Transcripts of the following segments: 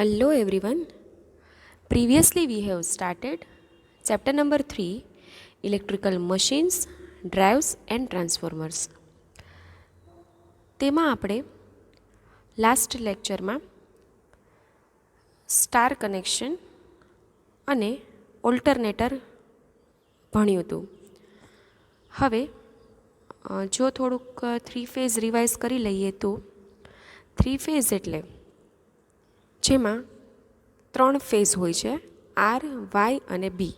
Hello everyone. Previously we have started chapter number 3, electrical machines, drives and transformers. તેમાં આપણે last લેક્ચરમાં star connection અને alternator ભણ્યું હતું. હવે જો થોડુંક 3 ફેઝ રિવાઇઝ કરી લઈએ તો 3 ફેઝ એટલે જેમાં 3 ફેઝ હોય છે, આર, વાય અને બી,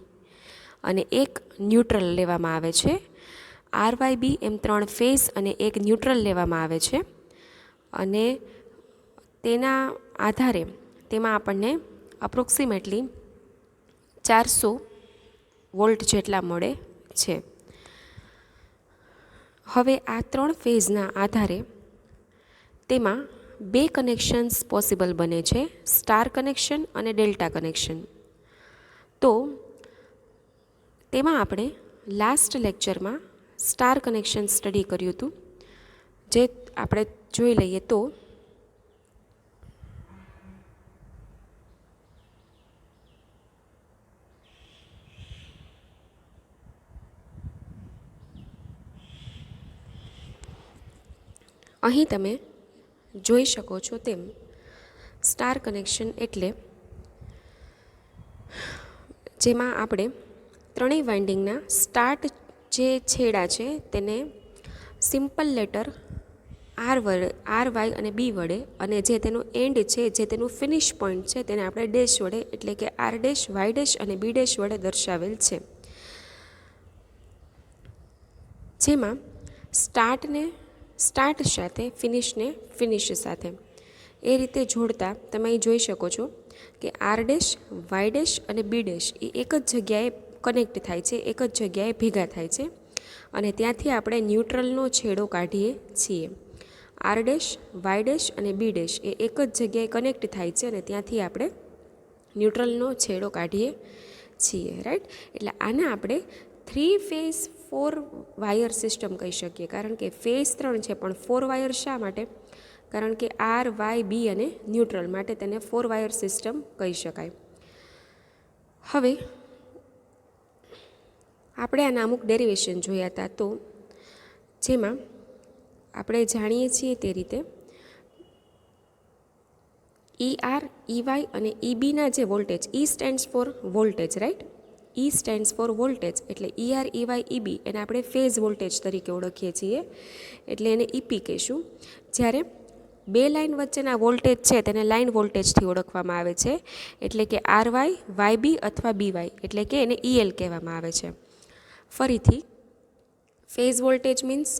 અને એક ન્યુટ્રલ લેવામાં આવે છે. આર, વાય, બી એમ 3 ફેઝ અને એક ન્યુટ્રલ લેવામાં આવે છે, અને તેના આધારે તેમાં આપણને અપ્રોક્સિમેટલી 400 વોલ્ટ જેટલા મળે છે. હવે આ 3 ફેઝના આધારે તેમાં 2 કનેક્શન્સ પોસિબલ બને છે, સ્ટાર કનેક્શન અને ડેલ્ટા કનેક્શન. તો તેમાં આપણે લાસ્ટ લેક્ચરમાં સ્ટાર કનેક્શન સ્ટડી કર્યું હતું, જે આપણે જોઈ લઈએ તો અહીં તમે જોઈ શકો છો તેમ સ્ટાર કનેક્શન એટલે જેમાં આપણે ત્રણેય વાઇન્ડિંગના સ્ટાર્ટ જે છેડા છે તેને સિમ્પલ લેટર આર વાય અને બી વડે, અને જે તેનો એન્ડ છે, જે તેનું ફિનિશ પોઈન્ટ છે, તેને આપણે ડેશ વડે એટલે કે આર ડેશ, વાય ડેશ અને બી ડેશ વડે દર્શાવેલ છે. જેમાં સ્ટાર્ટને સ્ટાર્ટ સાથે, ફિનિશને ફિનિશ સાથે એ રીતે જોડતા તમે અહીં જોઈ શકો છો કે આર ડેશ, વાય ડેશ અને બી ડેશ એ એક જ જગ્યાએ કનેક્ટ થાય છે, એક જ જગ્યાએ ભેગા થાય છે, અને ત્યાંથી આપણે ન્યુટ્રલનો છેડો કાઢીએ છીએ. આર ડેશ, વાય ડેશ અને બી ડેશ એ એક જ જગ્યાએ કનેક્ટ થાય છે, અને ત્યાંથી આપણે ન્યુટ્રલનો છેડો કાઢીએ છીએ, રાઈટ. એટલે આને આપણે 3 ફેઝ 4 વાયર સિસ્ટમ કહી શકીએ, કારણ કે ફેઝ 3 છે પણ 4 વાયર શા માટે? કારણ કે આર, વાય, બી અને ન્યુટ્રલ માટે તેને 4 વાયર સિસ્ટમ કહી શકાય. હવે આપણે આના અમુક ડેરિવેશન જોયા હતા, તો જેમાં આપણે જાણીએ છીએ તે રીતે ઈ આર, ઈ વાય અને ઈ બીના જે વોલ્ટેજ, ઈ સ્ટેન્ડ્સ ફોર વોલ્ટેજ, રાઈટ. ઈ સ્ટેન્ડ્સ ફોર વોલ્ટેજ એટલે ઈ આર, ઈ વાય, ઈ બી એને આપણે ફેઝ વોલ્ટેજ તરીકે ઓળખીએ છીએ, એટલે એને ઈપી કહીશું. જ્યારે બે લાઇન વચ્ચેના વોલ્ટેજ છે તેને લાઇન વોલ્ટેજથી ઓળખવામાં આવે છે, એટલે કે આર વાય, વાય બી અથવા બી વાય, એટલે કે એને ઈએલ કહેવામાં આવે છે. ફરીથી ફેઝ વોલ્ટેજ મીન્સ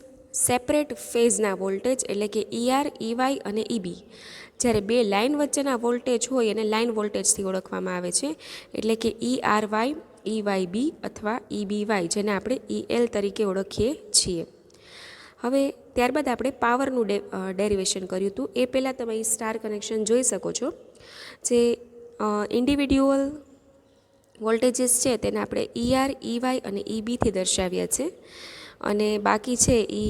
સેપરેટ ફેઝના વોલ્ટેજ, એટલે કે ઈ આર, ઈ વાય અને ઈ બી. જ્યારે બે લાઇન વચ્ચેના વોલ્ટેજ હોય એને લાઇન વોલ્ટેજથી ઓળખવામાં આવે છે, એટલે કે E R Y, E Y B અથવા ઈ બી વાય, જેને આપણે ઈએલ તરીકે ઓળખીએ છીએ. હવે ત્યારબાદ આપણે પાવરનું ડેરિવેશન કર્યું હતું. એ પહેલાં તમે અહીં સ્ટાર કનેક્શન જોઈ શકો છો. જે ઇન્ડિવિડ્યુઅલ વોલ્ટેજીસ છે તેને આપણે ઈ આર, ઈ વાય અને ઈ બીથી દર્શાવ્યા છે, અને બાકી છે એ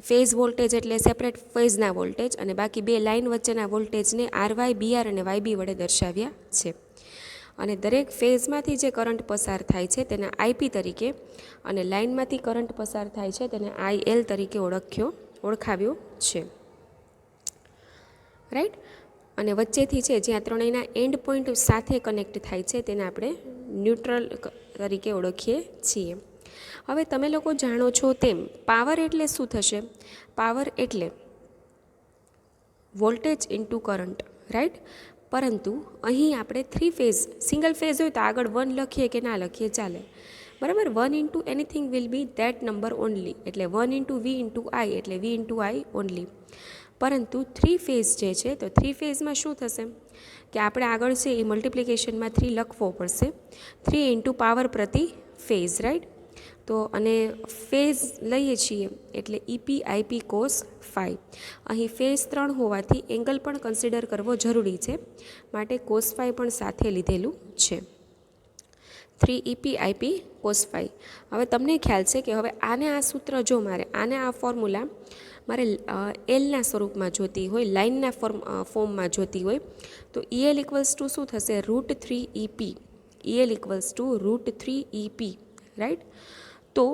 ફેઝ વોલ્ટેજ એટલે સેપરેટ ફેઝના વોલ્ટેજ, અને બાકી બે લાઇન વચ્ચેના વોલ્ટેજને આર વાય, બી આર અને વાય બી વડે દર્શાવ્યા છે. અને દરેક ફેઝમાંથી જે કરંટ પસાર થાય છે તેને આઈપી તરીકે, અને લાઇનમાંથી કરંટ પસાર થાય છે તેને આઈએલ તરીકે ઓળખાવ્યો છે, રાઈટ. અને વચ્ચેથી છે જ્યાં ત્રણેયના એન્ડ પોઈન્ટ સાથે કનેક્ટ થાય છે તેને આપણે ન્યુટ્રલ તરીકે ઓળખીએ છીએ. હવે તમે લોકો જાણો છો તેમ પાવર એટલે શું થશે? પાવર એટલે વોલ્ટેજ ઇન્ટુ કરંટ, રાઈટ. પરંતુ અહીં આપણે 3 ફેઝ, સિંગલ ફેઝ હોય તો આગળ 1 લખીએ કે ના લખીએ ચાલે, બરાબર. 1 into anything will be that number only, એટલે 1 ઇન્ટુ વી ઇન્ટુ આઈ એટલે વી ઇન્ટુ આઈ ઓનલી. પરંતુ 3 ફેઝ જે છે તો 3 ફેઝમાં શું થશે કે આપણે આગળ છે એ મલ્ટિપ્લિકેશનમાં 3 લખવો પડશે, 3 ઇન્ટુ પાવર પ્રતિ ફેઝ, રાઈટ. તો અને ફેઝ લઈએ છીએ એટલે ઈપી આઈપી કોસ ફાઈ. અહીં ફેઝ 3 હોવાથી એંગલ પણ કન્સિડર કરવો જરૂરી છે, માટે કોસ ફાઈ પણ સાથે લીધેલું છે. 3 EP IP cos phi. હવે તમને ખ્યાલ છે કે હવે આને આ સૂત્ર જો મારે આને આ ફોર્મ્યુલા મારે એલના સ્વરૂપમાં જોતી હોય, લાઇનના ફોર્મમાં જોતી હોય, તો EL ઇક્વલ્સ ટુ શું થશે? √3EP. EL equals to √3EP, right? તો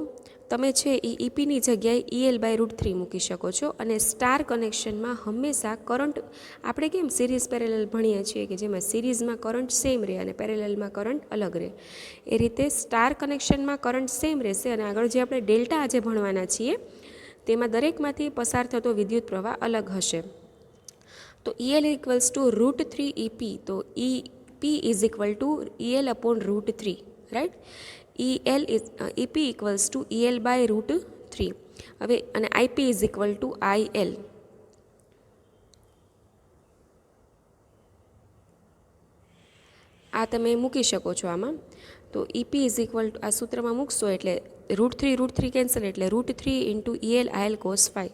તમે છે એ EPની જગ્યાએ EL/√3 મૂકી શકો છો. અને સ્ટાર કનેક્શનમાં હંમેશા કરંટ, આપણે કેમ સિરીઝ પેરેલલ ભણીએ છીએ કે જેમાં સિરીઝમાં કરંટ સેમ રહે અને પેરેલલમાં કરંટ અલગ રહે, એ રીતે સ્ટાર કનેક્શનમાં કરંટ સેમ રહેશે. અને આગળ જે આપણે ડેલ્ટા આજે ભણવાના છીએ તેમાં દરેકમાંથી પસાર થતો વિદ્યુત પ્રવાહ અલગ હશે. તો EL ઇક્વલ્સ ટુ √3EP. તો EP is equal to EL/√3, right? EP equals to EL/√3. હવે અને IP is equal to IL. આ તમે મૂકી શકો છો આમાં. તો EP ઇઝ ઇક્વલ ટુ, આ સૂત્રમાં મૂકશો એટલે √3 કેન્સલ, એટલે √3 ઇન્ટુ EL/IL cos phi.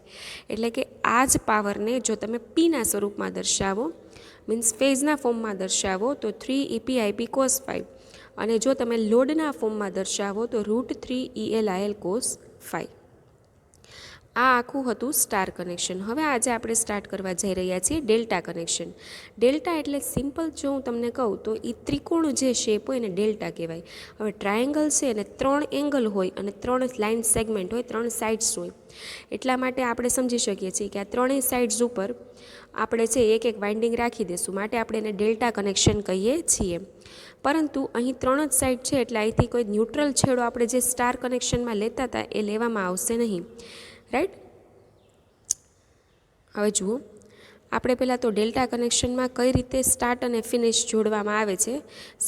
એટલે કે આ જ પાવરને જો તમે પીના સ્વરૂપમાં દર્શાવો, મીન્સ ફેઝના ફોર્મમાં દર્શાવો, તો 3EP IP cos phi. અને જો તમે લોડના ફોર્મમાં દર્શાવો તો √3 EL/IL cos phi. આ આખું હતું સ્ટાર કનેક્શન. હવે આજે આપણે સ્ટાર્ટ કરવા જઈ રહ્યા છીએ ડેલ્ટા કનેક્શન. ડેલ્ટા એટલે સિમ્પલ જો હું તમને કહું તો એ ત્રિકોણ જે શેપ હોય એને ડેલ્ટા કહેવાય. હવે ટ્રાયેંગલ છે અને 3 એંગલ હોય અને 3 લાઇન સેગમેન્ટ હોય, 3 સાઇડ્સ હોય. એટલા માટે આપણે સમજી શકીએ છીએ કે આ 3 સાઇડ્સ ઉપર આપણે છે એક વાઇન્ડિંગ રાખી દઈશું, માટે આપણે એને ડેલ્ટા કનેક્શન કહીએ છીએ. પરંતુ અહીં 3 જ સાઇડ છે એટલે અહીંથી કોઈ ન્યુટ્રલ છેડો આપણે જે સ્ટાર કનેક્શનમાં લેતા હતા એ લેવામાં આવશે નહીં, રાઈટ? હવે જુઓ, આપણે પહેલાં તો ડેલ્ટા કનેક્શનમાં કઈ રીતે સ્ટાર્ટ અને ફિનિશ જોડવામાં આવે છે,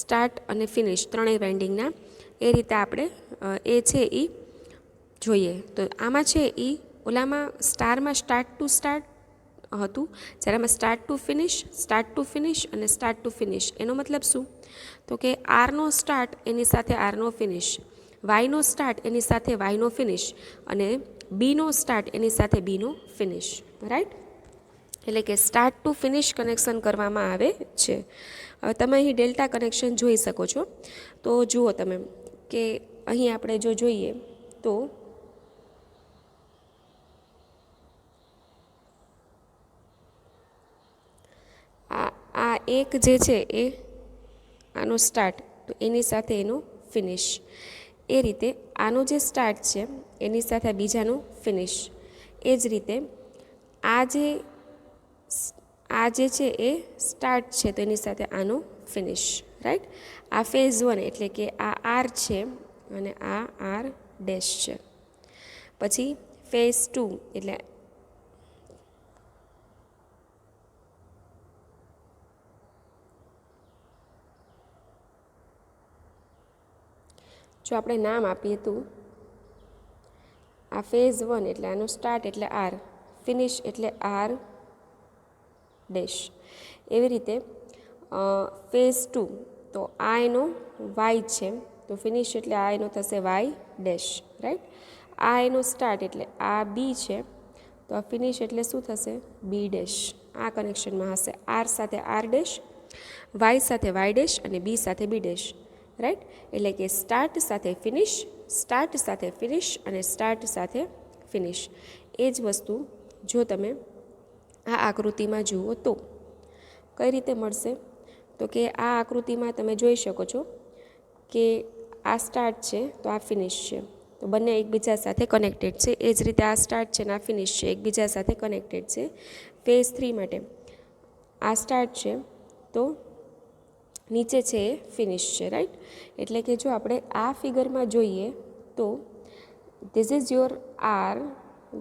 સ્ટાર્ટ અને ફિનિશ ત્રણેય વાઇન્ડિંગના, એ રીતે આપણે એ છે એ જોઈએ. તો આમાં છે એ ઓલામાં સ્ટારમાં સ્ટાર્ટ ટુ સ્ટાર્ટ હતું, જ્યારે આમાં સ્ટાર્ટ ટુ ફિનિશ અને સ્ટાર્ટ ટુ ફિનિશ. એનો મતલબ શું? તો કે આરનો સ્ટાર્ટ એની સાથે આરનો ફિનિશ, વાયનો સ્ટાર્ટ એની સાથે વાયનો ફિનિશ, અને બીનો સ્ટાર્ટ એની સાથે બીનો ફિનિશ, રાઈટ? એટલે કે સ્ટાર્ટ ટુ ફિનિશ કનેક્શન કરવામાં આવે છે. હવે તમે અહીં ડેલ્ટા કનેક્શન જોઈ શકો છો. તો જુઓ તમે કે અહીં આપણે જો જોઈએ તો આ એક જે છે એ આનો સ્ટાર્ટ, તો એની સાથે એનો ફિનિશ. એ રીતે આનો જે સ્ટાર્ટ છે એની સાથે બીજાનો ફિનિશ. એ જ રીતે આ જે છે એ સ્ટાર્ટ છે તો એની સાથે આનો ફિનિશ, રાઈટ? આ ફેઝ 1 એટલે કે આ આર છે અને આ આર ડેશ છે. પછી ફેઝ 2 એટલે જો આપણે નામ આપીએ તો આ ફેઝ 1 એટલે આનો સ્ટાર્ટ એટલે આર, ફિનિશ એટલે આર ડેશ. એવી રીતે ફેઝ 2 તો આ એનો વાય છે, તો ફિનિશ એટલે આ એનો થશે વાય ડેશ, રાઈટ? આ એનો સ્ટાર્ટ એટલે આ બી છે, તો આ ફિનિશ એટલે શું થશે? B dash. આ કનેક્શનમાં હશે આર સાથે આર ડેશ, વાય સાથે વાય ડેશ અને બી સાથે બી ડેશ, રાઈટ? એટલે કે સ્ટાર્ટ સાથે ફિનિશ, સ્ટાર્ટ સાથે ફિનિશ અને સ્ટાર્ટ સાથે ફિનિશ. એ જ વસ્તુ જો તમે આ આકૃતિમાં જુઓ તો કઈ રીતે મળશે? તો કે આ આકૃતિમાં તમે જોઈ શકો છો કે આ સ્ટાર્ટ છે તો આ ફિનિશ છે, તો બંને એકબીજા સાથે કનેક્ટેડ છે. એ જ રીતે આ સ્ટાર્ટ છે ને આ ફિનિશ છે, એકબીજા સાથે કનેક્ટેડ છે. ફેઝ 3 માટે આ સ્ટાર્ટ છે તો નીચે છે એ ફિનિશ છે, રાઈટ? એટલે કે જો આપણે આ ફિગરમાં જોઈએ તો this is your R,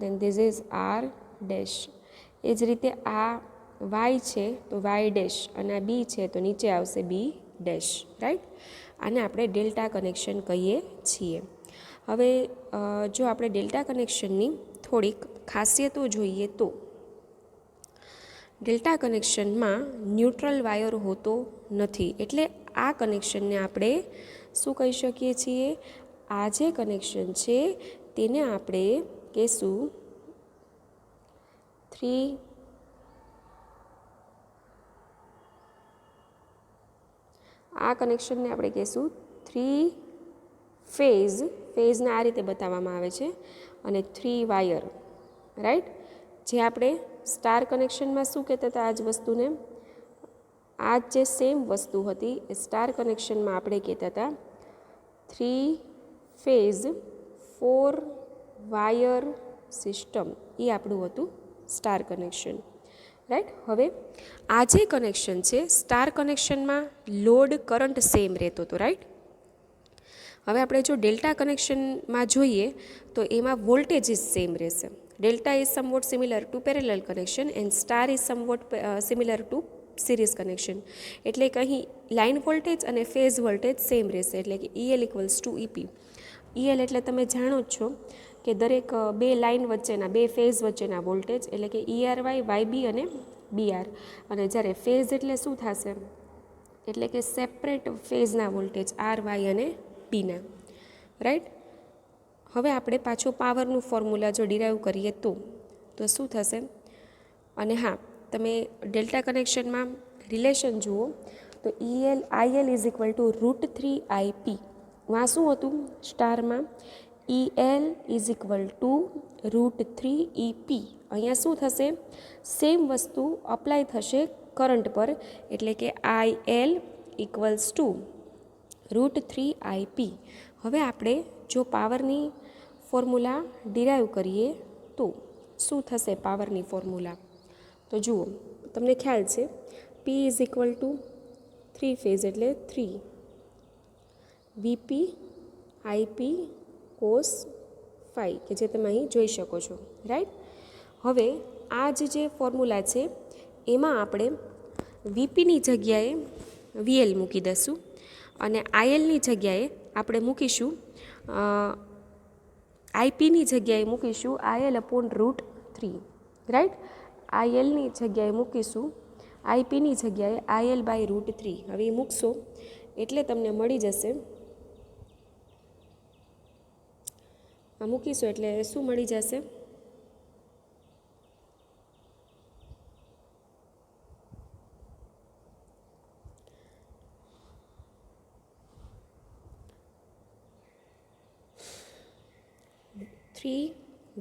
then this is R dash. એ જ રીતે આ વાય છે તો વાય ડેશ, અને આ બી છે તો નીચે આવશે બી ડેશ, રાઈટ? આને આપણે ડેલ્ટા કનેક્શન કહીએ છીએ. હવે જો આપણે ડેલ્ટા કનેક્શનની થોડીક ખાસિયતો જોઈએ તો ડેલ્ટા કનેક્શનમાં ન્યુટ્રલ વાયર હોતો નથી. એટલે આ કનેક્શનને આપણે શું કહી શકીએ છીએ? આ જે કનેક્શન છે તેને આપણે કહેશું 3 આ કનેક્શનને આપણે કહેશું 3 ફેઝને આ રીતે બતાવવામાં આવે છે, અને 3 વાયર, રાઈટ? જે આપણે સ્ટાર કનેક્શનમાં શું કહેતા હતા, આ જ વસ્તુને, આ જે સેમ વસ્તુ હતી એ સ્ટાર કનેક્શનમાં આપણે કહેતા હતા 3 ફેઝ 4 વાયર સિસ્ટમ. એ આપણું હતું સ્ટાર કનેક્શન, રાઈટ. હવે આ જે કનેક્શન છે સ્ટાર કનેક્શનમાં લોડ કરંટ સેમ રહેતો હતો, રાઈટ. હવે આપણે જો ડેલ્ટા કનેક્શનમાં જોઈએ તો એમાં વોલ્ટેજીસ સેમ રહેશે. Delta is somewhat similar two parallel connection and star is somewhat similar two series connection. એટલે કે અહીં લાઇન વોલ્ટેજ અને ફેઝ વોલ્ટેજ સેમ રહેશે, એટલે કે EL equals to EP. EL એટલે તમે જાણો જ છો કે દરેક બે લાઇન વચ્ચેના, બે ફેઝ વચ્ચેના વોલ્ટેજ, એટલે કે ERY, YB અને BR. અને જ્યારે ફેઝ એટલે શું થશે, એટલે કે સેપરેટ ફેઝના વોલ્ટેજ RY અને Bના, રાઈટ. હવે આપણે પાછો પાવરનું ફોર્મ્યુલા જો ડિરાઈવ કરીએ તો શું થશે. અને હા, તમે ડેલ્ટા કનેક્શનમાં રિલેશન જુઓ તો IL is equal two √3IP. માં શું હતું સ્ટારમાં, EL is equal two √3EP. અહીંયા શું થશે, સેમ વસ્તુ અપ્લાય થશે કરંટ પર, એટલે કે IL ઇક્વલ્સ ટુ √3IP. હવે આપણે જો પાવરની ફોર્મ્યુલા ડિરાઈવ કરીએ તો શું થશે પાવરની ફોર્મ્યુલા, તો જુઓ તમને ખ્યાલ છે P is equal to 3 phase એટલે 3 VP IP cos phi, કે જે તમે અહીં જોઈ શકો છો, રાઈટ. હવે આ જે ફોર્મ્યુલા છે એમાં આપણે VPની જગ્યાએ VL મૂકી દઈશું અને ILની જગ્યાએ આપણે મૂકીશું IPની જગ્યાએ મૂકીશું IL/√3, રાઈટ. ILની જગ્યાએ મૂકીશું IPની જગ્યાએ IL/√3. હવે એ મૂકશો એટલે તમને મળી જશે, આ મૂકીશું એટલે શું મળી જશે,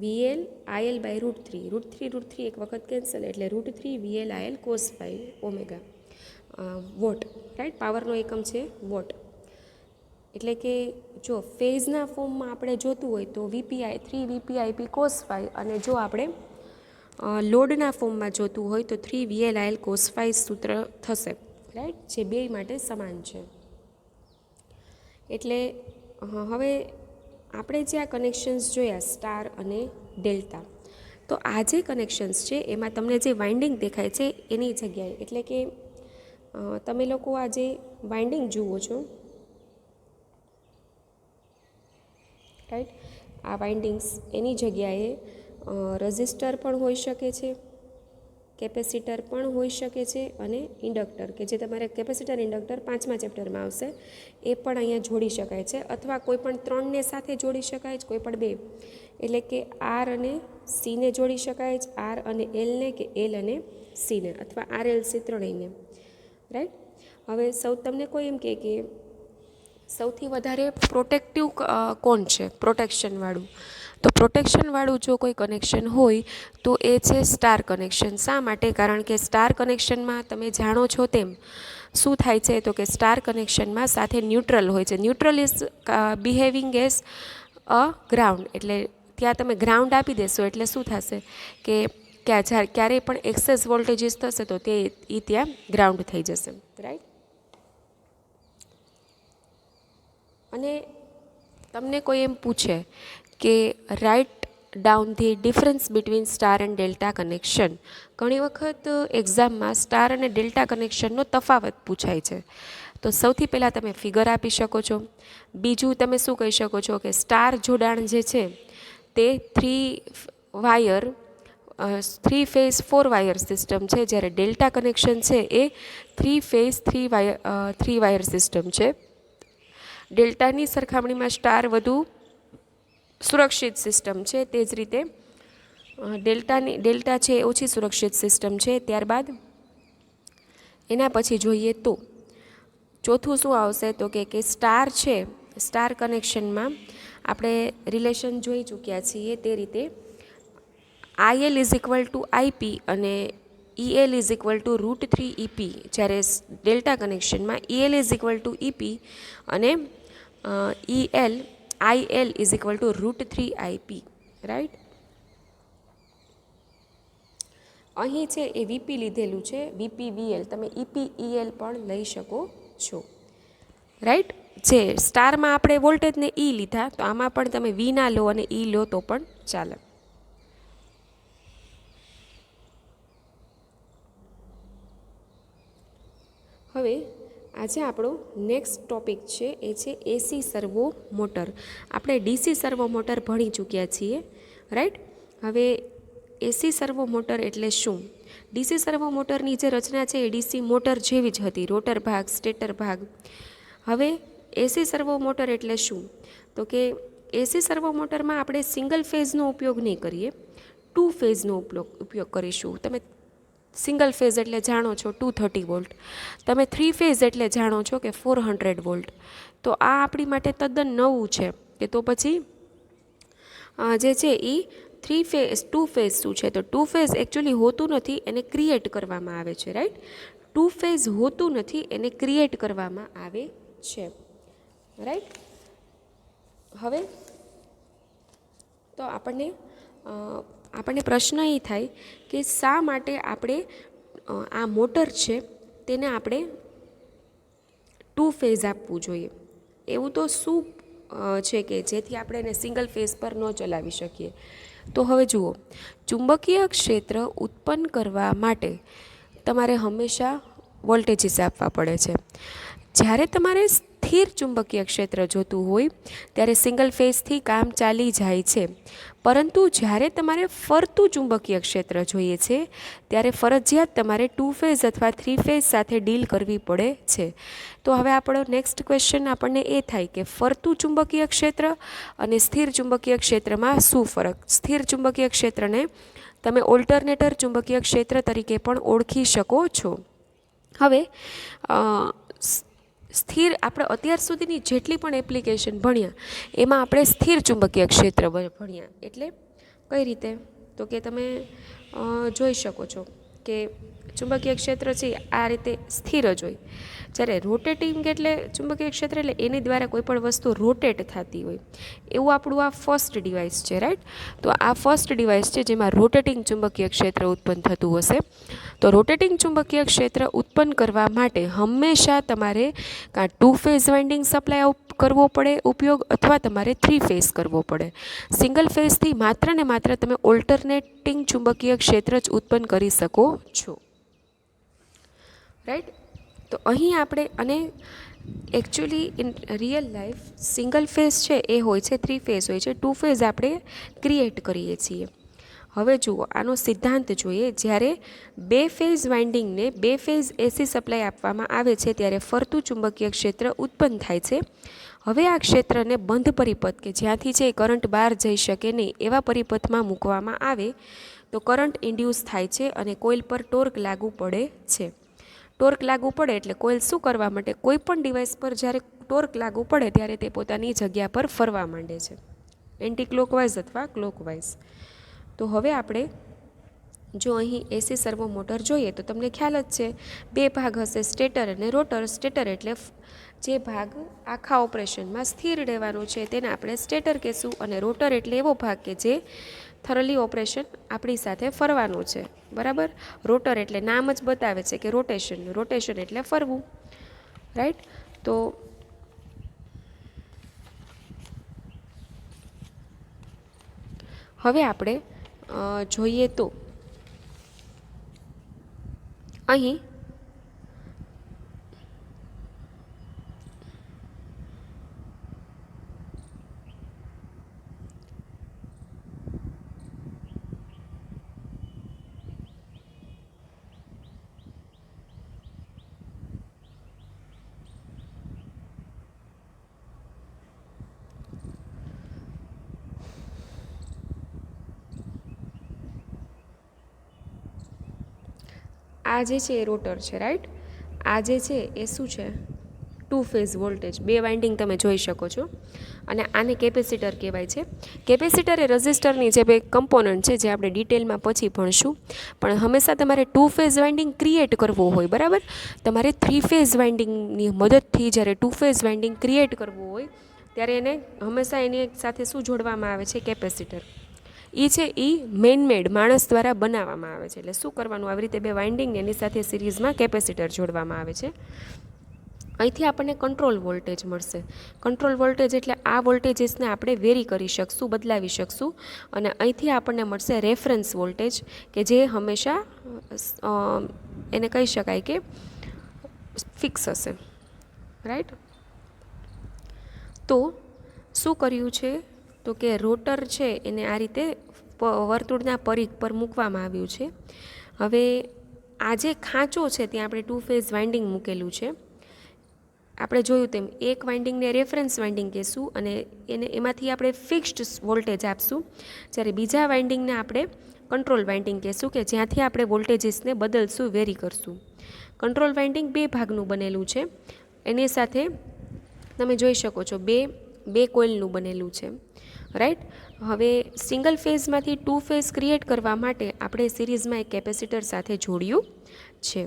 VL IL/√3. √3 એક વખત કેન્સલ એટલે √3 VL IL cos phi omega watt, right. પાવરનો એકમ છે વોટ. એટલે કે જો ફેઝના ફોર્મમાં આપણે જોતું હોય તો 3 VPIP cos phi, અને જો આપણે લોડના ફોર્મમાં જોતું હોય તો 3 VL IL cos phi સૂત્ર થશે, રાઈટ, જે બે માટે સમાન છે. એટલે હવે આપણે જે આ કનેક્શન્સ જોયા સ્ટાર અને ડેલ્ટા, તો આ જે કનેક્શન્સ છે એમાં તમને જે વાઇન્ડિંગ દેખાય છે એની જગ્યાએ, એટલે કે તમે લોકો આ જે વાઇન્ડિંગ જુઓ છો, રાઈટ, આ વાઇન્ડિંગ્સ એની જગ્યાએ રઝિસ્ટર પણ હોઈ શકે છે, કેપેસિટર પણ હોઈ શકે છે, અને ઇન્ડક્ટર, કે જે તમારે કેપેસિટર ઇન્ડક્ટર 5મા ચેપ્ટરમાં આવશે, એ પણ અહીંયા જોડી શકાય છે, અથવા કોઈ પણ 3ને સાથે જોડી શકાય છે, કોઈ પણ 2, એટલે કે R અને Cને જોડી શકાય છે, R અને Lને, કે L અને Cને, અથવા RLC ત્રણેયને, રાઈટ. હવે તમને કોઈ એમ કે સૌથી વધારે પ્રોટેક્ટિવ કોણ છે, પ્રોટેક્શનવાળું, તો પ્રોટેક્શનવાળું જો કોઈ કનેક્શન હોય તો એ છે સ્ટાર કનેક્શન. શા માટે, કારણ કે સ્ટાર કનેક્શનમાં તમે જાણો છો તેમ શું થાય છે, તો કે સ્ટાર કનેક્શનમાં સાથે ન્યુટ્રલ હોય છે. Neutral is behaving as a ground, એટલે ત્યાં તમે ગ્રાઉન્ડ આપી દેશો એટલે શું થશે કે ક્યારેય પણ એક્સેસ વોલ્ટેજીસ થશે તો તે ત્યાં ગ્રાઉન્ડ થઈ જશે, રાઈટ. અને તમને કોઈ એમ પૂછે કે write down the difference between star and delta connection, ઘણી વખત એક્ઝામમાં સ્ટાર અને ડેલ્ટા કનેક્શનનો તફાવત પૂછાય છે. તો સૌથી પહેલાં તમે ફિગર આપી શકો છો. બીજું તમે શું કહી શકો છો કે સ્ટાર જોડાણ જે છે તે 3 ફેઝ 4 વાયર સિસ્ટમ છે, જ્યારે ડેલ્ટા કનેક્શન છે એ 3 ફેઝ 3 વાયર સિસ્ટમ છે. ડેલ્ટાની સરખામણીમાં સ્ટાર વધુ સુરક્ષિત સિસ્ટમ છે, તે જ રીતે ડેલ્ટા છે એ ઓછી સુરક્ષિત સિસ્ટમ છે. ત્યારબાદ એના પછી જોઈએ તો ચોથું શું આવશે, તો કે સ્ટાર છે, સ્ટાર કનેક્શનમાં આપણે રિલેશન જોઈ ચૂક્યા છીએ તે રીતે IL is equal to IP અને EL is equal to √3 EP, જ્યારે ડેલ્ટા કનેક્શનમાં EL is equal to EP અને IL is equal to √3 IP, right. અહીં છે એ VP લીધેલું છે, VPVL, તમે EPEL પણ લઈ શકો છો, રાઈટ. જે સ્ટારમાં આપણે વોલ્ટેજને E લીધા, તો આમાં પણ તમે V ના લો અને E લો તો પણ ચાલે. હવે આજે આપણો નેક્સ્ટ ટોપિક છે એ છે AC સર્વો મોટર. આપણે DC સર્વો મોટર ભણી ચૂક્યા છીએ, રાઈટ. હવે AC સર્વો મોટર એટલે શું? DC સર્વો મોટરની જે રચના છે એ DC મોટર જેવી જ હતી, રોટર ભાગ, સ્ટેટર ભાગ. હવે AC સર્વો મોટર એટલે શું? તો કે AC સર્વો મોટરમાં આપણે સિંગલ ફેઝનો ઉપયોગ નહીં કરીએ, 2 ફેઝનો ઉપયોગ કરીશું. તમે સિંગલ ફેઝ એટલે જાણો છો 230 વોલ્ટ, તમે 3 ફેઝ એટલે જાણો છો કે 400 વોલ્ટ. તો આ આપણી માટે તદ્દન નવું છે કે તો પછી જે છે એ 3 ફેઝ 2 ફેઝ શું છે? તો 2 ફેઝ એકચ્યુઅલી હોતું નથી, એને ક્રિએટ કરવામાં આવે છે, રાઈટ. 2 ફેઝ હોતું નથી, એને ક્રિએટ કરવામાં આવે છે, રાઈટ. હવે તો આપણને પ્રશ્ન એ થાય કે શા માટે આપણે આ મોટર છે તેને આપણે 2 ફેઝ આપવું જોઈએ? એવું તો શું છે કે જેથી આપણે એને સિંગલ ફેઝ પર ન ચલાવી શકીએ? તો હવે જુઓ, ચુંબકીય ક્ષેત્ર ઉત્પન્ન કરવા માટે તમારે હંમેશા વોલ્ટેજીસ આપવા પડે છે. જ્યારે તમારે સ્થિર ચુંબકીય ક્ષેત્ર જોતું હોય ત્યારે સિંગલ ફેઝથી કામ ચાલી જાય છે, પરંતુ જ્યારે તમારે ફરતું ચુંબકીય ક્ષેત્ર જોઈએ છે ત્યારે ફરજિયાત તમારે 2 ફેઝ અથવા 3 ફેઝ સાથે ડીલ કરવી પડે છે. તો હવે આપણો નેક્સ્ટ ક્વેશ્ચન આપણને એ થાય કે ફરતું ચુંબકીય ક્ષેત્ર અને સ્થિર ચુંબકીય ક્ષેત્રમાં શું ફરક? સ્થિર ચુંબકીય ક્ષેત્રને તમે ઓલ્ટરનેટર ચુંબકીય ક્ષેત્ર તરીકે પણ ઓળખી શકો છો. હવે સ્થિર આપણે અત્યાર સુધીની જેટલી પણ એપ્લિકેશન ભણ્યા એમાં આપણે સ્થિર ચુંબકીય ક્ષેત્ર ભણ્યા. એટલે કઈ રીતે? તો કે તમે જોઈ શકો છો કે ચુંબકીય ક્ષેત્ર છે આ રીતે સ્થિર જ હોય. જ્યારે રોટેટિંગ એટલે ચુંબકીય ક્ષેત્ર એટલે એની દ્વારા કોઈ પણ વસ્તુ રોટેટ થતી હોય, એવું આપણું આ ફર્સ્ટ ડિવાઇસ છે, રાઈટ. તો આ ફર્સ્ટ ડિવાઇસ છે જેમાં રોટેટિંગ ચુંબકીય ક્ષેત્ર ઉત્પન્ન થતું હશે. તો રોટેટિંગ ચુંબકીય ક્ષેત્ર ઉત્પન્ન કરવા માટે હંમેશા તમારે કાં 2 ફેઝ વાઇન્ડિંગ સપ્લાય કરવો પડે ઉપયોગ, અથવા તમારે 3 ફેઝ કરવો પડે. સિંગલ ફેઝથી માત્ર ને માત્ર તમે ઓલ્ટરનેટિંગ ચુંબકીય ક્ષેત્ર જ ઉત્પન્ન કરી શકો છો, રાઈટ. તો અહીં આપણે અને actually in real life single phase છે એ હોય છે, 3 ફેઝ હોય છે, 2 ફેઝ આપણે ક્રિએટ કરીએ છીએ. હવે જુઓ, આનો સિદ્ધાંત જોઈએ. જ્યારે 2 ફેઝ વાઇન્ડિંગને 2 ફેઝ AC સપ્લાય આપવામાં આવે છે ત્યારે ફરતું ચુંબકીય ક્ષેત્ર ઉત્પન્ન થાય છે. હવે આ ક્ષેત્રને બંધ પરિપથ કે જ્યાંથી છે કરંટ બહાર જઈ શકે નહીં એવા પરિપથમાં મૂકવામાં આવે તો કરંટ ઇન્ડ્યુસ થાય છે અને કોઇલ પર ટોર્ક લાગુ પડે છે. ટોર્ક લાગુ પડે એટલે કોઇલ શું કરવા માટે? કોઈ પણ ડિવાઇસ પર જ્યારે ટોર્ક લાગુ પડે ત્યારે તે પોતાની જગ્યા પર ફરવા માંડે છે, એન્ટી ક્લોકવાઇઝ અથવા ક્લોકવાઇઝ. તો હવે આપણે જો અહીં AC સર્વો મોટર જોઈએ તો તમને ખ્યાલ જ છે 2 ભાગ હશે, સ્ટેટર અને રોટર. સ્ટેટર એટલે જે ભાગ આખા ઓપરેશનમાં સ્થિર રહેવાનો છે તેને આપણે સ્ટેટર કહેશું, અને રોટર એટલે એવો ભાગ કે જે થરલી ઓપરેશન આપણી સાથે ફરવાનું છે, બરાબર. રોટર એટલે નામ જ બતાવે છે કે રોટેશન, રોટેશન એટલે ફરવું, રાઈટ. તો હવે આપણે જોઈએ તો અહીં આ જે છે એ રોટર છે, રાઈટ. આ જે છે એ શું છે? 2 ફેઝ વોલ્ટેજ, 2 વાઇન્ડિંગ તમે જોઈ શકો છો. અને આને કેપેસિટર કહેવાય છે. કેપેસિટર એ રઝિસ્ટરની જે બે કમ્પોનન્ટ છે જે આપણે ડિટેલમાં પછી ભણશું. પણ હંમેશા તમારે 2 ફેઝ વાઇન્ડિંગ ક્રિએટ કરવો હોય, બરાબર. તમારે 3 ફેઝ વાઇન્ડિંગની મદદથી જ્યારે 2 ફેઝ વાઇન્ડિંગ ક્રિએટ કરવું હોય ત્યારે એને હંમેશા એની સાથે શું જોડવામાં આવે છે? કેપેસિટર. એ છે એ મેનમેડ માણસ દ્વારા બનાવવામાં આવે છે. એટલે શું કરવાનું? આવી રીતે બે વાઇન્ડિંગ એની સાથે સિરીઝમાં કેપેસિટર જોડવામાં આવે છે. અહીંથી આપણને કંટ્રોલ વોલ્ટેજ મળશે. કંટ્રોલ વોલ્ટેજ એટલે આ વોલ્ટેજીસને આપણે વેરી કરી શકશું, બદલાવી શકશું. અને અહીંથી આપણને મળશે રેફરન્સ વોલ્ટેજ, કે જે હંમેશા એને કહી શકાય કે ફિક્સ હશે, રાઈટ. તો શું કર્યું છે? તો કે રોટર છે એને આ રીતે વર્તુળના પરિઘ પર મૂકવામાં આવ્યું છે. હવે આ જે ખાંચો છે ત્યાં આપણે 2 ફેઝ વાઇન્ડિંગ મૂકેલું છે. આપણે જોયું તેમ એક વાઇન્ડિંગને રેફરન્સ વાઇન્ડિંગ કહેશું અને એમાંથી આપણે ફિક્સ્ડ વોલ્ટેજ આપશું, જ્યારે બીજા વાઇન્ડિંગને આપણે કંટ્રોલ વાઇન્ડિંગ કહેશું, કે જ્યાંથી આપણે વોલ્ટેજીસને બદલશું, વેરી કરશું. કંટ્રોલ વાઇન્ડિંગ 2 ભાગનું બનેલું છે. એની સાથે તમે જોઈ શકો છો બે કોઇલનું બનેલું છે, રાઈટ. હવે સિંગલ ફેઝમાંથી 2 ફેઝ ક્રિએટ કરવા માટે આપણે સિરીઝમાં એક કેપેસિટર સાથે જોડ્યું છે.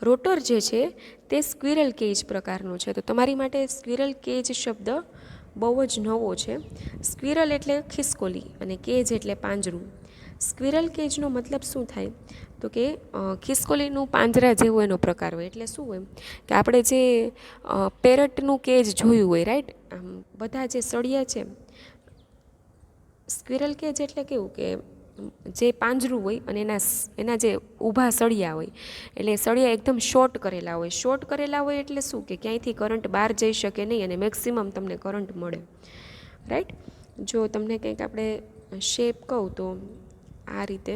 રોટર જે છે તે સ્ક્વિરલ કેજ પ્રકારનો છે. તો તમારી માટે સ્ક્વિરલ કેજ શબ્દ બહુ જ નવો છે. સ્ક્વિરલ એટલે ખિસકોલી અને કેજ એટલે પાંજરું. સ્ક્વિરલ કેજનો મતલબ શું થાય? તો કે ખિસકોલીનું પાંજરા જેવો એનો પ્રકાર હોય. એટલે શું હોય કે આપણે જે પેરટનું કેજ જોયું હોય, રાઈટ. આમ બધા જે સળિયા છે, સ્ક્વિરલ કેજ એટલે કેવું કે જે પાંજરું હોય અને એના જે ઊભા સળિયા હોય, એટલે સળિયા એકદમ શોર્ટ કરેલા હોય. શોર્ટ કરેલા હોય એટલે શું કે ક્યાંયથી કરંટ બહાર જઈ શકે નહીં અને મેક્સિમમ તમને કરંટ મળે, રાઈટ. જો તમને કંઈક આપણે શેપ કહું તો આ રીતે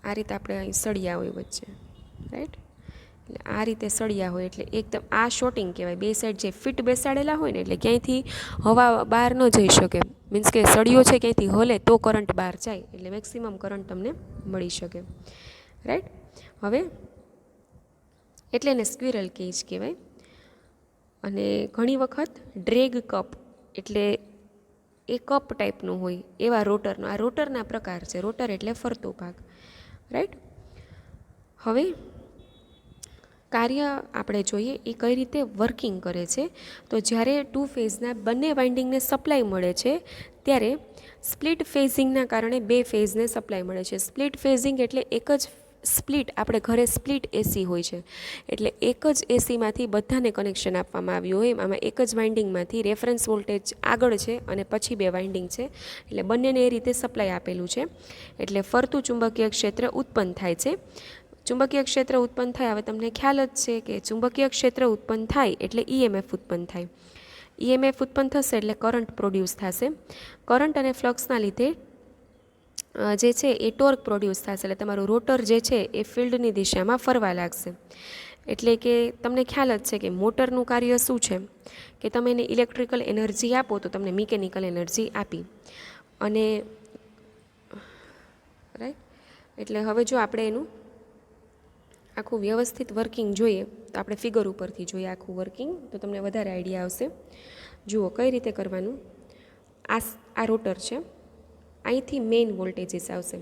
આપણે અહીં સળિયા હોય વચ્ચે, રાઈટ. એટલે આ રીતે સળિયા હોય એટલે એકદમ આ શોર્ટિંગ કહેવાય. બે સાઈડ જે ફિટ બેસાડેલા હોય ને એટલે ક્યાંયથી હવા બહાર ન જઈ શકે. મીન્સ કે સળિયો છે ક્યાંયથી હલે તો કરંટ બહાર જાય, એટલે મેક્સિમમ કરંટ તમને મળી શકે, રાઈટ. હવે એટલે એને સ્ક્વિરલ કેજ કહેવાય. અને ઘણી વખત ડ્રેગ કપ એટલે એ કપ ટાઈપનું હોય એવા રોટરનો આ રોટરના પ્રકાર છે. રોટર એટલે ફરતો ભાગ, રાઈટ. હવે કાર્ય આપણે જોઈએ એ કઈ રીતે વર્કિંગ કરે છે. તો જ્યારે 2 ફેઝના બંને વાઇન્ડિંગને સપ્લાય મળે છે ત્યારે સ્પ્લિટ ફેઝિંગના કારણે 2 ફેઝને સપ્લાય મળે છે. સ્પ્લિટ ફેઝિંગ એટલે એક જ સ્પ્લિટ, આપણે ઘરે સ્પ્લિટ એસી હોય છે એટલે એક જ એસીમાંથી બધાને કનેક્શન આપવામાં આવ્યું હોય. આમાં એક જ વાઇન્ડિંગમાંથી રેફરન્સ વોલ્ટેજ આગળ છે અને પછી 2 વાઇન્ડિંગ છે, એટલે બંનેને એ રીતે સપ્લાય આપેલું છે. એટલે ફરતું ચુંબકીય ક્ષેત્ર ઉત્પન્ન થાય છે. ચુંબકીય ક્ષેત્ર ઉત્પન્ન થાય, હવે તમને ખ્યાલ જ છે કે ચુંબકીય ક્ષેત્ર ઉત્પન્ન થાય એટલે ઈએમએફ ઉત્પન્ન થાય. ઈએમએફ ઉત્પન્ન થશે એટલે કરંટ પ્રોડ્યુસ થશે. કરંટ અને ફ્લક્સના લીધે જે છે એ ટોર્ક પ્રોડ્યુસ થશે. એટલે તમારું રોટર જે છે એ ફિલ્ડની દિશામાં ફરવા લાગશે. એટલે કે તમને ખ્યાલ જ છે કે મોટરનું કાર્ય શું છે કે તમે એને ઇલેક્ટ્રિકલ એનર્જી આપો તો તમને મિકેનિકલ એનર્જી આપી. અને રાઈટ. એટલે હવે જો આપણે એનું આખું વ્યવસ્થિત વર્કિંગ જોઈએ તો આપણે ફિગર ઉપરથી જોઈએ આખું વર્કિંગ, તો તમને વધારે આઈડિયા આવશે. જુઓ કઈ રીતે કરવાનું. આ રોટર છે, અહીંથી મેઇન વોલ્ટેજીસ આવશે.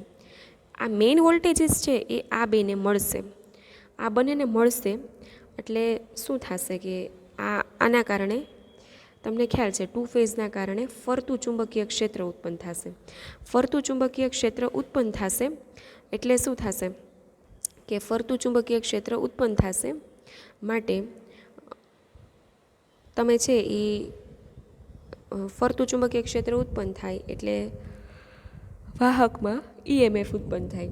આ મેઇન વોલ્ટેજીસ છે એ આ બેને મળશે. આ બંનેને મળશે એટલે શું થશે કે આના કારણે તમને ખ્યાલ છે 2 ફેઝના કારણે ફરતું ચુંબકીય ક્ષેત્ર ઉત્પન્ન થશે. ફરતું ચુંબકીય ક્ષેત્ર ઉત્પન્ન થશે એટલે શું થશે કે ફરતું ચુંબકીય ક્ષેત્ર ઉત્પન્ન થશે માટે તમે છે એ ફરતું ચુંબકીય ક્ષેત્ર ઉત્પન્ન થાય એટલે વાહકમાં ઈએમએફ ઉત્પન્ન થાય.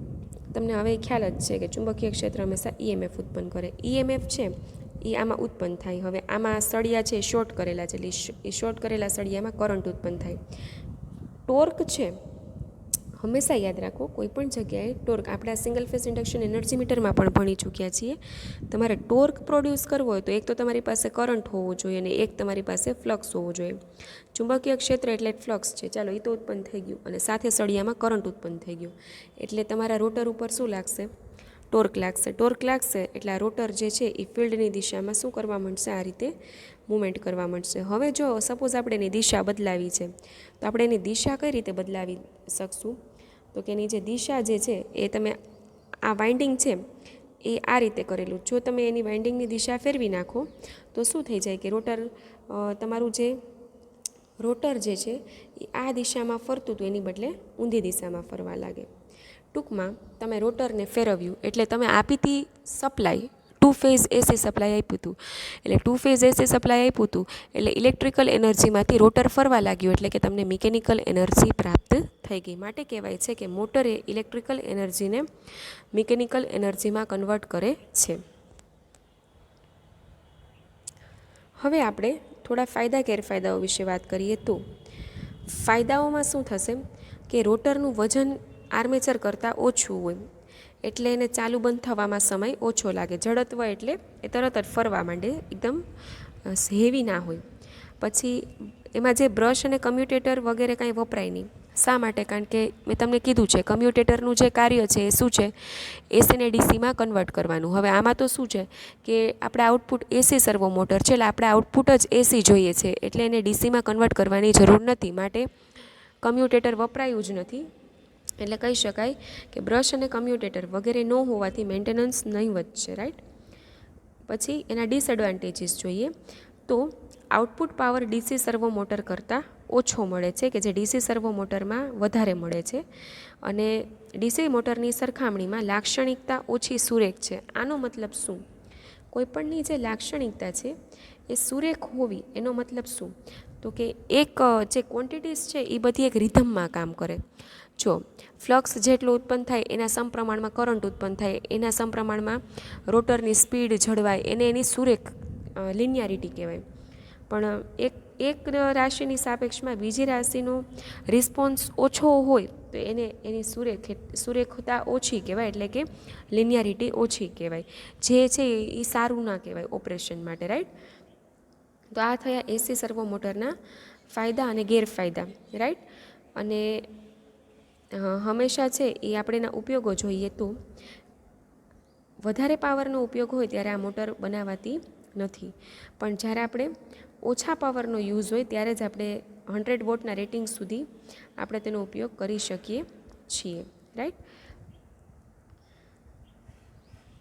તમને હવે ખ્યાલ જ છે કે ચુંબકીય ક્ષેત્ર હંમેશા ઈએમએફ ઉત્પન્ન કરે. ઈએમએફ છે એ આમાં ઉત્પન્ન થાય. હવે આમાં સળિયા છે શોર્ટ કરેલા છે એટલે એ શોર્ટ કરેલા સળિયામાં કરંટ ઉત્પન્ન થાય. ટોર્ક છે હંમેશા યાદ રાખો, કોઈ પણ જગ્યાએ ટોર્ક આપણે આ સિંગલ ફેઝ ઇન્ડક્શન એનર્જી મીટરમાં પણ ભણી ચૂક્યા છીએ. તમારે ટોર્ક પ્રોડ્યુસ કરવો હોય તો એક તો તમારી પાસે કરંટ હોવો જોઈએ અને એક તમારી પાસે ફ્લક્સ હોવો જોઈએ. ચુંબકીય ક્ષેત્ર એટલે ફ્લક્સ છે, ચાલો એ તો ઉત્પન્ન થઈ ગયું, અને સાથે સળિયામાં કરંટ ઉત્પન્ન થઈ ગયું. એટલે તમારા રોટર ઉપર શું લાગશે? ટોર્ક લાગશે. ટોર્ક લાગશે એટલે આ રોટર જે છે એ ફિલ્ડની દિશામાં શું કરવા માંડશે, આ રીતે મૂવમેન્ટ કરવા માંડશે. હવે જો સપોઝ આપણે એની દિશા બદલાવી છે, તો આપણે એની દિશા કઈ રીતે બદલાવી શકશું, તો કે એની જે દિશા જે છે એ તમે આ વાઇન્ડિંગ છે એ આ રીતે કરેલું. જો તમે એની વાઇન્ડિંગની દિશા ફેરવી નાખો તો શું થઈ જાય કે રોટર તમારું જે રોટર જે છે એ આ દિશામાં ફરતું હતું એની બદલે ઊંધી દિશામાં ફરવા લાગે. ટૂંકમાં તમે રોટરને ફેરવ્યું એટલે તમે આપી હતી સપ્લાય, 2 ફેઝ એસી સપ્લાય આપ્યું હતું. એટલે 2 ફેઝ એસી સપ્લાય આપ્યું હતું એટલે ઇલેક્ટ્રિકલ એનર્જીમાંથી રોટર ફરવા લાગ્યું એટલે કે તમને મિકેનિકલ એનર્જી પ્રાપ્ત થઈ ગઈ. માટે કહેવાય છે કે મોટરે ઇલેક્ટ્રિકલ એનર્જીને મિકેનિકલ એનર્જીમાં કન્વર્ટ કરે છે. હવે આપણે થોડા ફાયદા ગેરફાયદાઓ વિશે વાત કરીએ તો ફાયદાઓમાં શું થશે કે રોટરનું વજન આર્મેચર કરતાં ઓછું હોય એટલે એને ચાલુ બંધ થવામાં સમય ઓછો લાગે. જડત્વ એટલે એ તરત જ ફરવા માંડે, એકદમ હેવી ના હોય. પછી એમાં જે બ્રશ અને કમ્યુટેટર વગેરે કાંઈ વપરાય નહીં. શા માટે? કારણ કે મેં તમને કીધું છે કમ્યુટેટરનું જે કાર્ય છે એ શું છે, એસીને ડીસીમાં કન્વર્ટ કરવાનું. હવે આમાં તો શું છે કે આપણે આઉટપુટ એસી સર્વો મોટર છે એટલે આપણે આઉટપુટ જ એસી જોઈએ છે એટલે એને ડીસીમાં કન્વર્ટ કરવાની જરૂર નથી. માટે કમ્યુટેટર વપરાયું જ નથી. એટલે કહી શકાય કે બ્રશ અને કમ્યુટેટર વગેરે ન હોવાથી મેન્ટેનન્સ નહીવત છે, રાઈટ. પછી એના ડિસએડવાન્ટેજીસ જોઈએ તો આઉટપુટ પાવર ડીસી સર્વો મોટર કરતાં ઓછો મળે છે, કે જે ડીસી સર્વો મોટરમાં વધારે મળે છે. અને ડીસી મોટરની સરખામણીમાં લાક્ષણિકતા ઓછી સુરેખ છે. આનો મતલબ શું? કોઈપણની જે લાક્ષણિકતા છે એ સુરેખ હોવી એનો મતલબ શું, તો કે એક જે ક્વોન્ટિટીઝ છે એ બધી એક રિધમમાં કામ કરે. જો ફ્લક્સ જેટલું ઉત્પન્ન થાય એના સમપ્રમાણમાં કરંટ ઉત્પન્ન થાય, એના સમપ્રમાણમાં રોટરની સ્પીડ જળવાય, એને એની સુરેખ લિનિયારિટી કહેવાય. પણ એક રાશિની સાપેક્ષમાં બીજી રાશિનો રિસ્પોન્સ ઓછો હોય તો એને એની સુરેખતા ઓછી કહેવાય, એટલે કે લિનિયારિટી ઓછી કહેવાય. જે છે એ સારું ના કહેવાય ઓપરેશન માટે, રાઈટ. તો આ થયા એસી સર્વો મોટરના ફાયદા અને ગેરફાયદા, રાઈટ. અને હંમેશા છે એ આપણે એના ઉપયોગો જોઈએ તો વધારે પાવરનો ઉપયોગ હોય ત્યારે આ મોટર બનાવાતી નથી. પણ જ્યારે આપણે ઓછા પાવરનો યુઝ હોય ત્યારે જ આપણે 100 વોટના રેટિંગ સુધી આપણે તેનો ઉપયોગ કરી શકીએ છીએ, રાઈટ.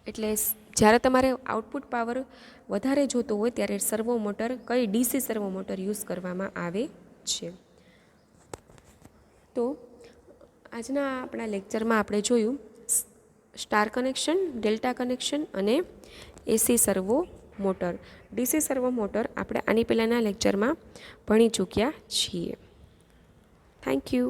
એટલે જ્યારે તમારે આઉટપુટ પાવર વધારે જોતો હોય ત્યારે સર્વો મોટર, કઈ ડીસી સર્વો મોટર યુઝ કરવામાં આવે છે. તો આજના આપણા લેક્ચરમાં આપણે જોયું સ્ટાર કનેક્શન, ડેલ્ટા કનેક્શન અને એસી સર્વો મોટર. ડીસી સર્વો મોટર આપણે આની પહેલાંના લેક્ચરમાં ભણી ચૂક્યા છીએ. Thank you.